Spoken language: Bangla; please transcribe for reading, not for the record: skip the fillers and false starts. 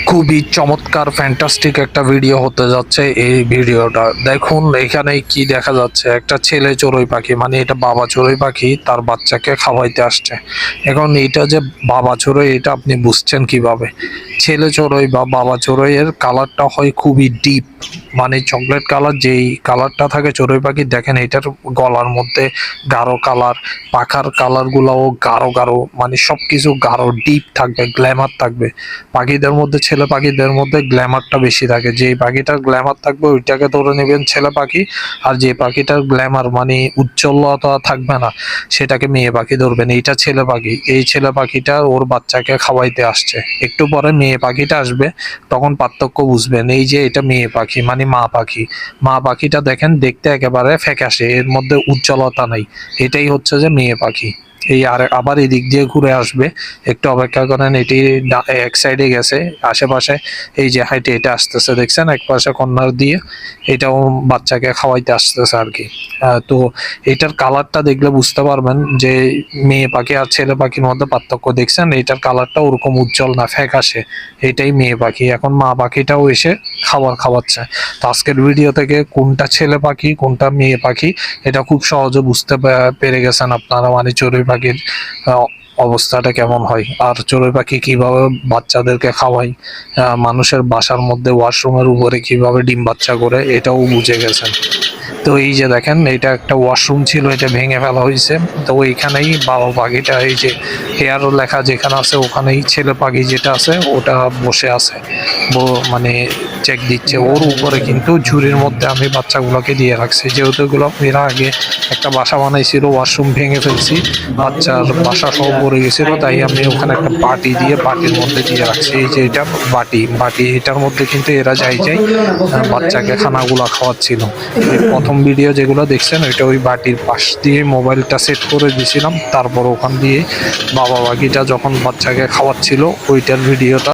খুবই চমৎকার ফ্যান্টাস্টিক একটা ভিডিও হতে যাচ্ছে এই ভিডিওটা। দেখুন এখানে কি দেখা যাচ্ছে, একটা ছেলে চড়ুই পাখি, মানে এটা বাবা চড়ুই পাখি তার বাচ্চাকে খাওয়াইতে আসছে। এখন এটা যে বাবা চড়ুই, এটা আপনি বুঝছেন কিভাবে? ছেলে চড়ুই বা বাবা চড়ুই এর কালারটা হয় খুবই ডিপ, মানে চকলেট কালার। যেই কালারটা থাকে চড়ুই পাখি, দেখেন এটার গলার মধ্যে গাঢ় কালার, পাখার কালার গুলাও গাঢ় গাঢ়, মানে সবকিছু গাঢ় ডিপ থাকবে, গ্ল্যামার থাকবে। পাখিদের মধ্যে, ছেলে পাখিদের মধ্যে গ্ল্যামারটা বেশি থাকে। যে পাখিটার গ্ল্যামার থাকবে ওইটাকে ধরে নেবেন ছেলে পাখি, আর যে পাখিটার গ্ল্যামার মানে উজ্জ্বলতা থাকবে না সেটাকে মেয়ে পাখি ধরবেন। এইটা ছেলে পাখি। এই ছেলে পাখিটা ওর বাচ্চাকে খাওয়াইতে আসছে, একটু পরে মেয়ে পাখিটা আসবে, তখন পার্থক্য বুঝবেন। এই যে এটা মেয়ে পাখি মানে মা পাখি। মা পাখিটা দেখেন দেখতে একেবারে ফ্যাকাশে, এর মধ্যে উজ্জ্বলতা নাই। এটাই হচ্ছে যে মেয়ে পাখি। এই আর আবার এদিক দিয়ে ঘুরে আসবে, একটু অপেক্ষা করেন। এটি এক সাইডে গেছে, আশেপাশে এই যে হাইটে এটা আসতেছে, দেখছেন এক পাশে কর্নার দিয়ে, এটাও বাচ্চাকে খাওয়াইতে আসতেছে আর কি। তো এটার কালারটা দেখলে বুঝতে পারবেন যে মেয়ে পাখি আর ছেলে পাখির মধ্যে পার্থক্য। দেখছেন এটার কালারটা ওরকম উজ্জ্বল না, ফ্যাকাশে। এটাই মেয়ে পাখি। এখন মা পাখিটাও এসে খাবার খাওয়াচ্ছে। তো আজকের ভিডিও থেকে কোনটা ছেলে পাখি কোনটা মেয়ে পাখি এটা খুব সহজে বুঝতে পেরে গেছেন আপনারা, মানে চড়ুই পাখির অবস্থাটা কেমন হয়, আর চড়ুই পাখি কিভাবে বাচ্চাদেরকে খাওয়ায়, মানুষের বাসার মধ্যে ওয়াশরুমের উপরে কিভাবে ডিম বাচ্চা করে, এটাও বুঝে গেছেন। তো এই যে দেখেন এটা একটা ওয়াশরুম ছিল, এটা ভেঙে ফেলা হয়েছে। তো ওইখানেই বাবা পাখিটা, এই যে হেয়ার লেখা যেখানে আছে ওখানেই ছেলে পাখি যেটা আছে ওটা বসে আছে, মানে চেক দিচ্ছে। ওর উপরে কিন্তু ঝুড়ির মধ্যে আমি বাচ্চাগুলোকে দিয়ে রাখছি, যেহেতু এগুলো এরা আগে একটা বাসা বানাইছিল, ওয়াশরুম ভেঙে ফেলছি, বাচ্চার বাসা সহ পড়ে গেছিল, তাই আমি ওখানে একটা বাটি দিয়ে বাটির মধ্যে দিয়ে রাখছি। এই যে এটা বাটি এটার মধ্যে কিন্তু এরা যাই বাচ্চাকে খানাগুলা খাওয়াচ্ছিল। এই প্রথম ভিডিও যেগুলো দেখছেন ওইটা ওই বাটির পাশ দিয়ে মোবাইলটা সেট করে দিয়েছিলাম, তারপর ওখান দিয়ে বাবা পাখিটা যখন বাচ্চাকে খাওয়াচ্ছিল ওইটার ভিডিওটা